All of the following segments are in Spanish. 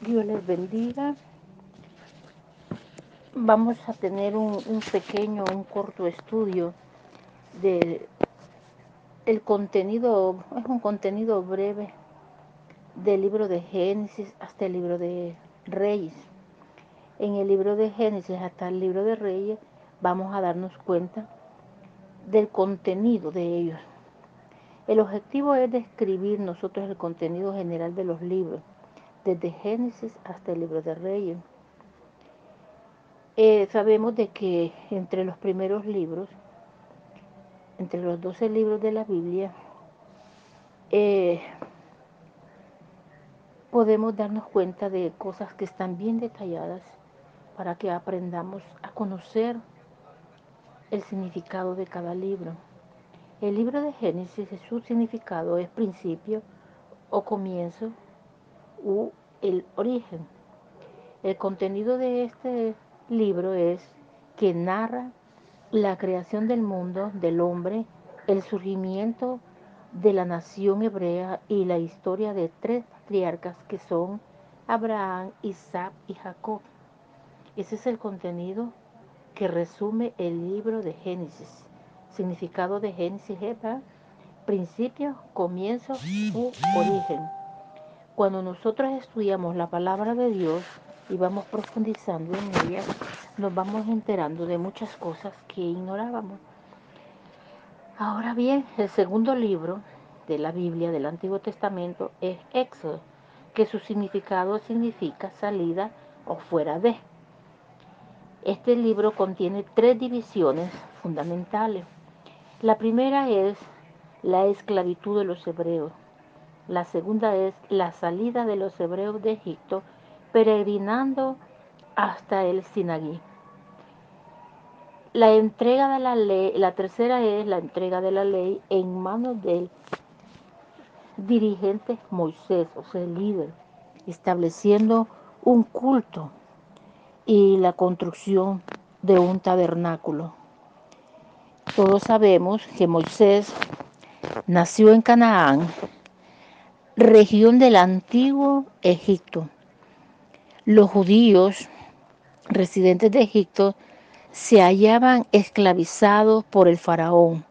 Dios les bendiga. Vamos a tener un corto estudio de el contenido, es un contenido breve del libro de Génesis hasta el libro de Reyes. En el libro de Génesis hasta el libro de Reyes vamos a darnos cuenta del contenido de ellos. El objetivo es describir nosotros el contenido general de los libros, desde Génesis hasta el libro de Reyes. Sabemos de que entre los primeros libros, entre los 12 libros de la Biblia, podemos darnos cuenta de cosas que están bien detalladas para que aprendamos a conocer el significado de cada libro. El libro de Génesis, su significado es principio o comienzo u el origen. El contenido de este libro es que narra la creación del mundo, del hombre, el surgimiento de la nación hebrea y la historia de tres patriarcas que son Abraham, Isaac y Jacob. Ese es el contenido que resume el libro de Génesis. Significado de Génesis es principio, comienzo u origen. Cuando nosotros estudiamos la palabra de Dios y vamos profundizando en ella, nos vamos enterando de muchas cosas que ignorábamos. Ahora bien, el segundo libro de la Biblia del Antiguo Testamento es Éxodo, que su significado significa salida o fuera de. Este libro contiene tres divisiones fundamentales. La primera es la esclavitud de los hebreos. La segunda es la salida de los hebreos de Egipto, peregrinando hasta el Sinaí. La entrega de la ley, la tercera es la entrega de la ley en manos del dirigente Moisés, o sea, el líder, estableciendo un culto y la construcción de un tabernáculo. Todos sabemos que Moisés nació en Canaán, región del antiguo Egipto. Los judíos residentes de Egipto se hallaban esclavizados por el faraón.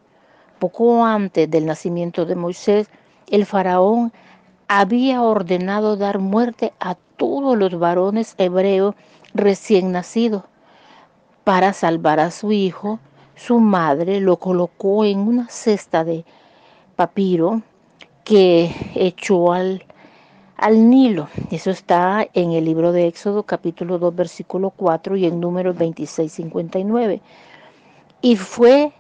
Poco antes del nacimiento de Moisés, el faraón había ordenado dar muerte a todos los varones hebreos recién nacidos. Para salvar a su hijo, su madre lo colocó en una cesta de papiro que echó al Nilo. Eso está en el libro de Éxodo capítulo 2 versículo 4 y en Números 26:59. Y fue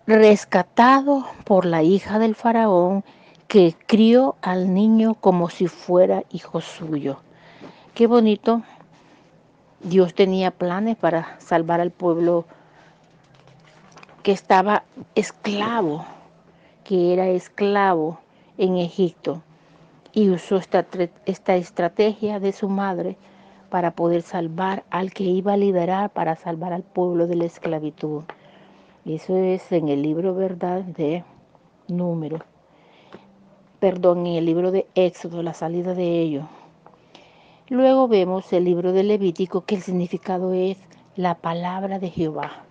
rescatado por la hija del faraón que crió al niño como si fuera hijo suyo. Qué bonito. Dios tenía planes para salvar al pueblo que estaba esclavo, que era esclavo en Egipto. Y usó esta estrategia de su madre para poder salvar al que iba a liderar, para salvar al pueblo de la esclavitud. Eso es en el libro, ¿verdad?, de Números. En el libro de Éxodo, la salida de ellos. Luego vemos el libro de Levítico, que el significado es la palabra de Jehová.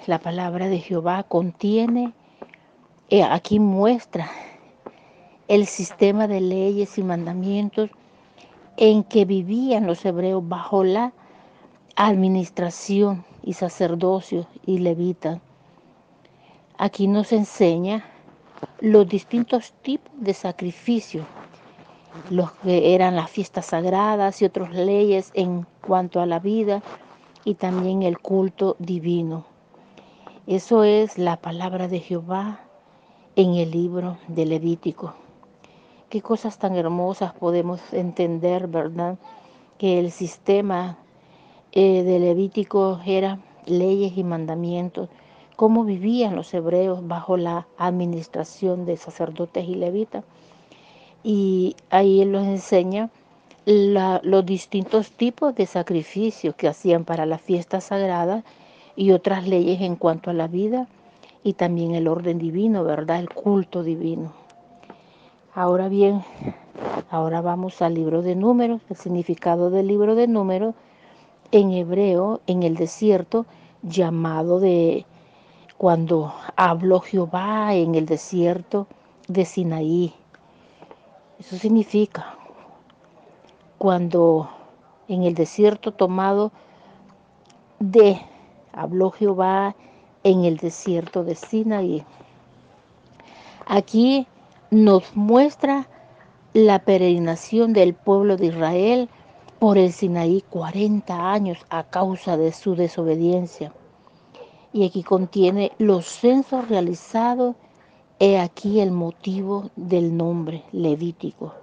La palabra de Jehová contiene, aquí muestra el sistema de leyes y mandamientos en que vivían los hebreos bajo la administración y sacerdocio y levita. Aquí nos enseña los distintos tipos de sacrificios, los que eran las fiestas sagradas y otras leyes en cuanto a la vida y también el culto divino. Eso es la palabra de Jehová en el libro de Levítico. Qué cosas tan hermosas podemos entender, ¿verdad? Que el sistema de Levítico era leyes y mandamientos, cómo vivían los hebreos bajo la administración de sacerdotes y levitas. Y ahí él nos enseña los distintos tipos de sacrificios que hacían para la fiesta sagrada y otras leyes en cuanto a la vida y también el orden divino, ¿verdad? El culto divino. Ahora bien, Ahora vamos al libro de Números, el significado del libro de Números en hebreo, en el desierto, llamado de cuando habló Jehová en el desierto de Sinaí. Eso significa cuando en el desierto tomado de habló Jehová en el desierto de Sinaí. Aquí nos muestra la peregrinación del pueblo de Israel por el Sinaí 40 años a causa de su desobediencia. Y aquí contiene los censos realizados. He aquí el motivo del nombre Levítico,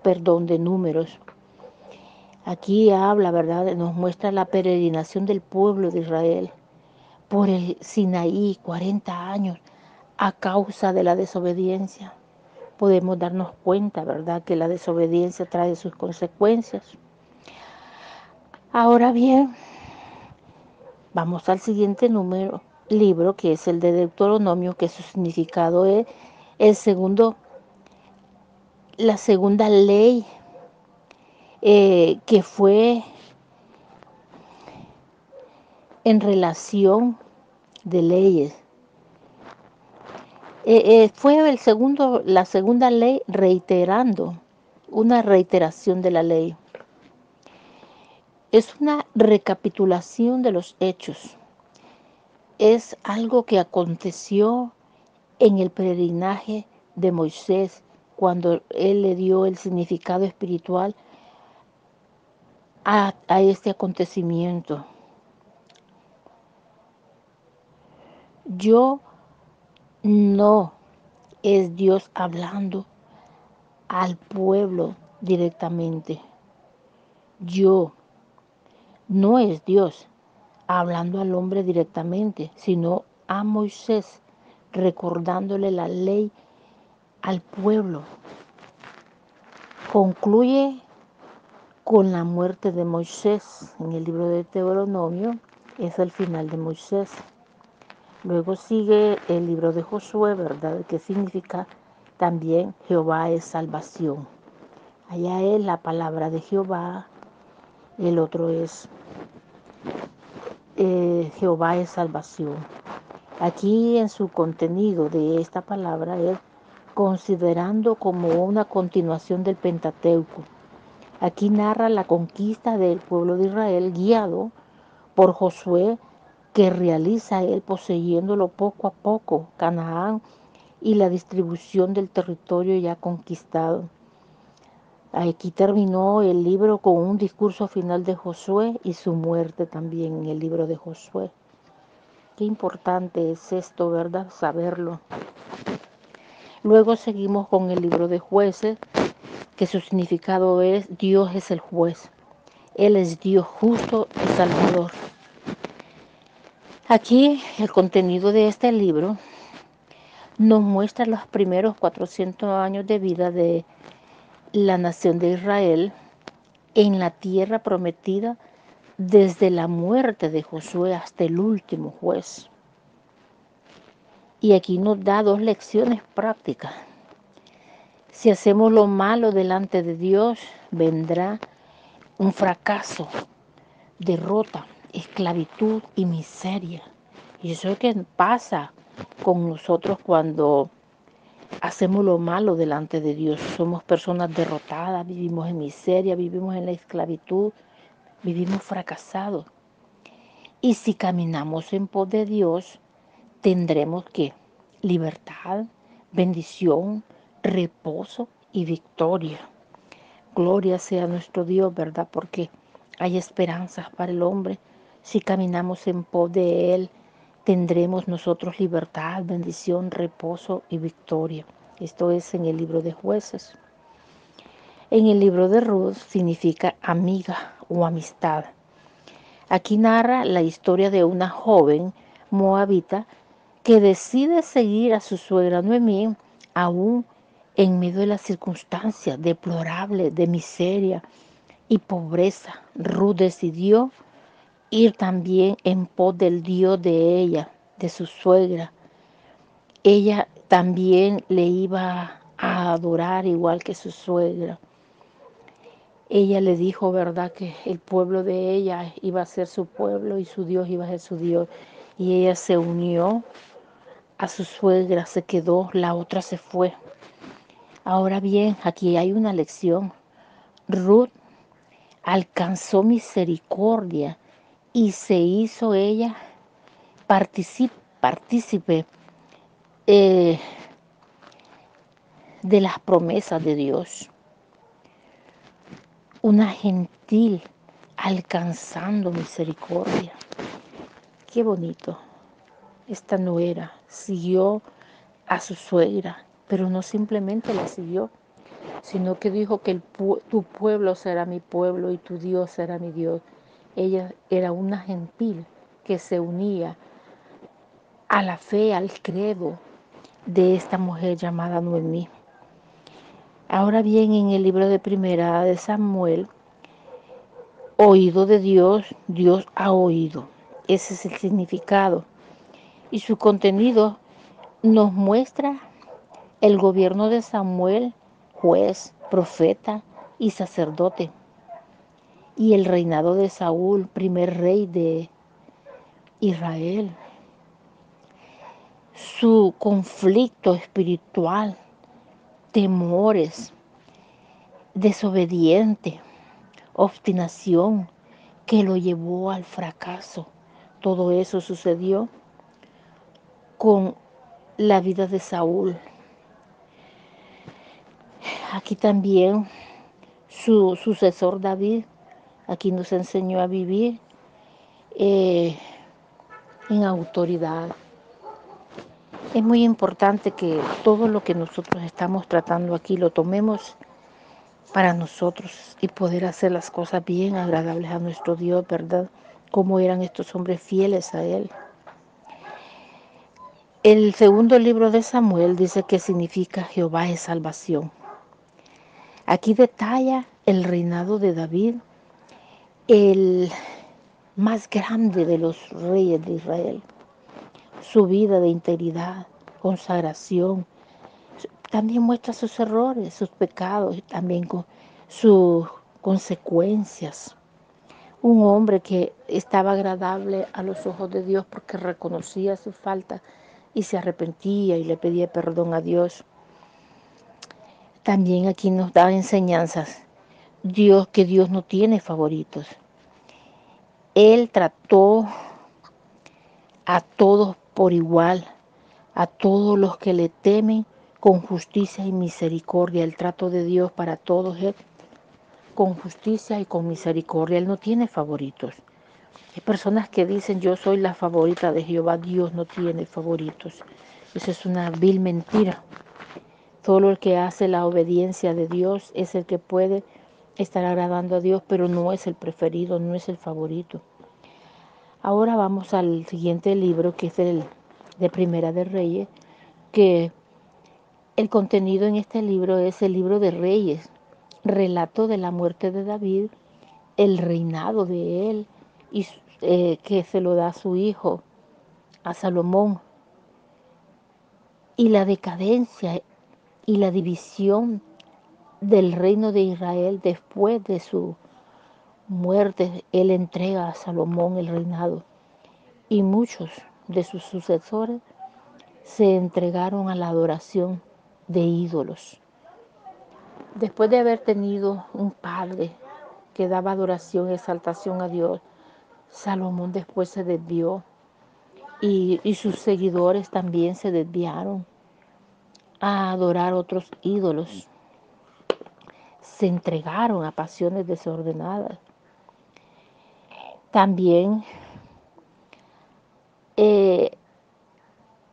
perdón, de Números. Aquí habla, ¿verdad? Nos muestra la peregrinación del pueblo de Israel por el Sinaí 40 años a causa de la desobediencia. Podemos darnos cuenta, ¿verdad?, que la desobediencia trae sus consecuencias. Ahora bien, vamos al siguiente libro, que es el de Deuteronomio, que su significado es la segunda ley que fue en relación de leyes. Fue la segunda ley reiterando, una reiteración de la ley. Es una recapitulación de los hechos. Es algo que aconteció en el peregrinaje de Moisés, cuando él le dio el significado espiritual a este acontecimiento. Yo no es Dios hablando al pueblo directamente. Yo no es Dios hablando al hombre directamente, sino a Moisés, recordándole la ley al pueblo. Concluye con la muerte de Moisés en el libro de Deuteronomio, es el final de Moisés. Luego sigue el libro de Josué, ¿verdad?, que significa también Jehová es salvación. Allá es la palabra de Jehová, el otro es Jehová es salvación. Aquí en su contenido de esta palabra es considerando como una continuación del Pentateuco. Aquí narra la conquista del pueblo de Israel guiado por Josué, que realiza él poseyéndolo poco a poco, Canaán, y la distribución del territorio ya conquistado. Aquí terminó el libro con un discurso final de Josué y su muerte también en el libro de Josué. Qué importante es esto, ¿verdad?, saberlo. Luego seguimos con el libro de Jueces, que su significado es Dios es el juez. Él es Dios justo y salvador. Aquí el contenido de este libro nos muestra los primeros 400 años de vida de la nación de Israel en la tierra prometida, desde la muerte de Josué hasta el último juez. Y aquí nos da dos lecciones prácticas. Si hacemos lo malo delante de Dios, vendrá un fracaso, derrota, esclavitud y miseria. Y eso es lo que pasa con nosotros cuando hacemos lo malo delante de Dios. Somos personas derrotadas, vivimos en miseria, vivimos en la esclavitud, vivimos fracasados. Y si caminamos en pos de Dios, tendremos ¿qué? Libertad, bendición, reposo y victoria. Gloria sea nuestro Dios, ¿verdad? Porque hay esperanzas para el hombre. Si caminamos en pos de Él, tendremos nosotros libertad, bendición, reposo y victoria. Esto es en el libro de Jueces. En el libro de Ruth significa amiga o amistad. Aquí narra la historia de una joven moabita que decide seguir a su suegra Noemí aún en medio de las circunstancias deplorables de miseria y pobreza. Ruth decidió ir también en pos del Dios de ella, de su suegra. Ella también le iba a a adorar igual que su suegra. Ella le dijo, ¿verdad?, que el pueblo de ella iba a ser su pueblo y su Dios iba a ser su Dios. Y ella se unió a su suegra, se quedó, la otra se fue. Ahora bien, aquí hay una lección. Ruth alcanzó misericordia y se hizo ella partícipe de las promesas de Dios. Una gentil alcanzando misericordia. Qué bonito. Esta nuera siguió a su suegra, pero no simplemente la siguió, sino que dijo que tu pueblo será mi pueblo y tu Dios será mi Dios. Ella era una gentil que se unía a la fe, al credo de esta mujer llamada Noemí. Ahora bien, en el libro de Primera de Samuel, oído de Dios, Dios ha oído. Ese es el significado. Y su contenido nos muestra el gobierno de Samuel, juez, profeta y sacerdote, y el reinado de Saúl, primer rey de Israel. Su conflicto espiritual, temores, desobediente, obstinación que lo llevó al fracaso. Todo eso sucedió con la vida de Saúl. Aquí también su sucesor David, aquí nos enseñó a vivir en autoridad. Es muy importante que todo lo que nosotros estamos tratando aquí lo tomemos para nosotros y poder hacer las cosas bien agradables a nuestro Dios, ¿verdad? Como eran estos hombres fieles a Él. El segundo libro de Samuel dice que significa Jehová es salvación. Aquí detalla el reinado de David, el más grande de los reyes de Israel. Su vida de integridad, consagración. También muestra sus errores, sus pecados y también con sus consecuencias. Un hombre que estaba agradable a los ojos de Dios porque reconocía su falta y se arrepentía y le pedía perdón a Dios. También aquí nos da enseñanzas. Que Dios no tiene favoritos. Él trató a todos por igual, a todos los que le temen con justicia y misericordia. El trato de Dios para todos es con justicia y con misericordia. Él no tiene favoritos. Hay personas que dicen yo soy la favorita de Jehová. Dios no tiene favoritos. Eso es una vil mentira. Solo el que hace la obediencia de Dios es el que puede estar agradando a Dios, pero no es el preferido, no es el favorito. Ahora vamos al siguiente libro, que es el de Primera de Reyes, que el contenido en este libro es el libro de Reyes, relato de la muerte de David, el reinado de él, y que se lo da a su hijo, a Salomón, y la decadencia y la división del reino de Israel después de su muerte. Él entrega a Salomón el reinado, y muchos de sus sucesores se entregaron a la adoración de ídolos. Después de haber tenido un padre que daba adoración y exaltación a Dios, Salomón después se desvió y sus seguidores también se desviaron a adorar otros ídolos. Se entregaron a pasiones desordenadas. También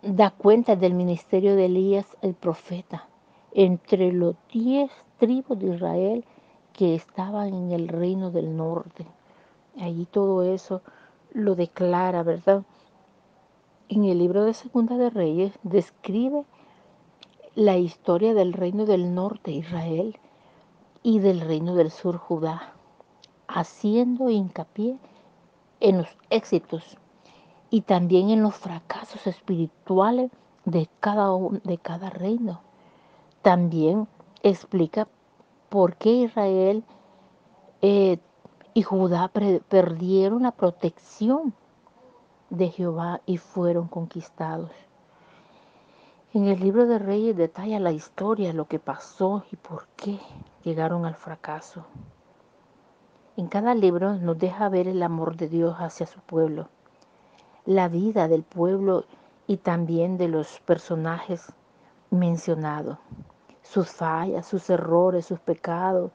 da cuenta del ministerio de Elías el profeta entre los 10 tribus de Israel que estaban en el reino del norte. Allí todo eso lo declara, ¿verdad? En el libro de Segunda de Reyes describe la historia del reino del norte, Israel, y del reino del sur, Judá, haciendo hincapié en los éxitos y también en los fracasos espirituales de cada reino. También explica por qué Israel eh, y Judá perdieron la protección de Jehová y fueron conquistados. En el libro de Reyes detalla la historia, lo que pasó y por qué llegaron al fracaso. En cada libro nos deja ver el amor de Dios hacia su pueblo, la vida del pueblo y también de los personajes mencionados. Sus fallas, sus errores, sus pecados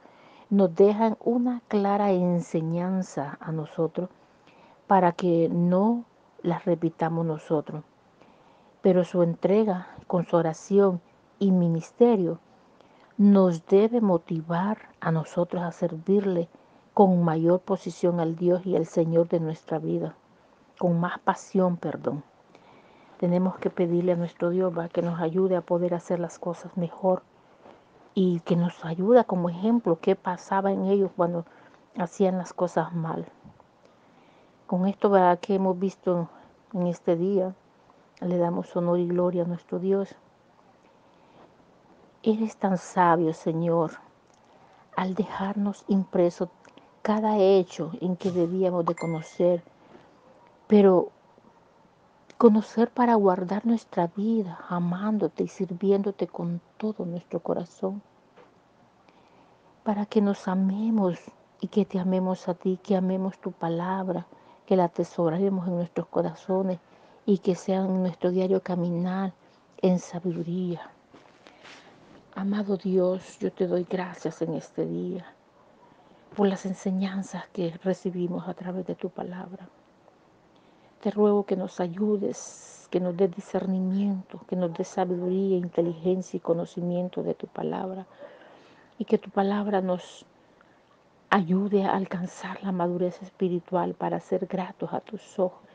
nos dejan una clara enseñanza a nosotros para que no las repitamos nosotros. Pero su entrega con su oración y ministerio nos debe motivar a nosotros a servirle con mayor posición al Dios y al Señor de nuestra vida, con más pasión, perdón. Tenemos que pedirle a nuestro Dios que nos ayude a poder hacer las cosas mejor y que nos ayude como ejemplo qué pasaba en ellos cuando hacían las cosas mal. Con esto que hemos visto en este día, le damos honor y gloria a nuestro Dios. Eres tan sabio, Señor, al dejarnos impreso cada hecho en que debíamos de conocer, pero conocer para guardar nuestra vida, amándote y sirviéndote con todo nuestro corazón, para que nos amemos y que te amemos a ti, que amemos tu palabra, que la atesoremos en nuestros corazones y que sea en nuestro diario caminar en sabiduría. Amado Dios, yo te doy gracias en este día por las enseñanzas que recibimos a través de tu palabra. Te ruego que nos ayudes, que nos des discernimiento, que nos des sabiduría, inteligencia y conocimiento de tu palabra, y que tu palabra nos ayude a alcanzar la madurez espiritual para ser gratos a tus ojos.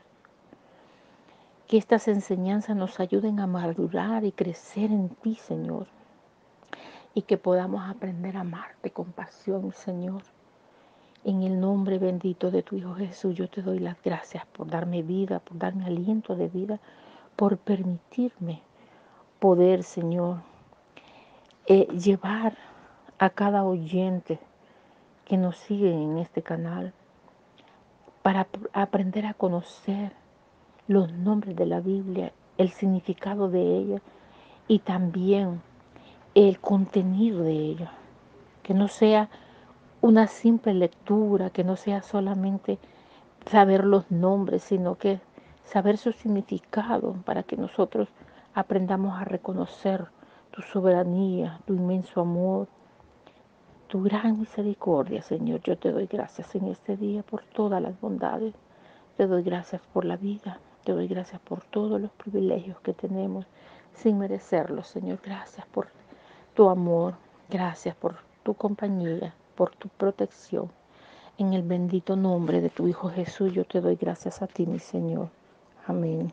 Que estas enseñanzas nos ayuden a madurar y crecer en ti, Señor, y que podamos aprender a amarte con pasión, Señor. En el nombre bendito de tu Hijo Jesús, yo te doy las gracias por darme vida, por darme aliento de vida, por permitirme poder, Señor, llevar a cada oyente que nos sigue en este canal para aprender a conocer los nombres de la Biblia, el significado de ella y también el contenido de ella. Que no sea una simple lectura, que no sea solamente saber los nombres, sino que saber su significado para que nosotros aprendamos a reconocer tu soberanía, tu inmenso amor, tu gran misericordia, Señor. Yo te doy gracias en este día por todas las bondades. Te doy gracias por la vida. Te doy gracias por todos los privilegios que tenemos sin merecerlos, Señor. Gracias por tu amor. Gracias por tu compañía, por tu protección. En el bendito nombre de tu Hijo Jesús, yo te doy gracias a ti, mi Señor. Amén.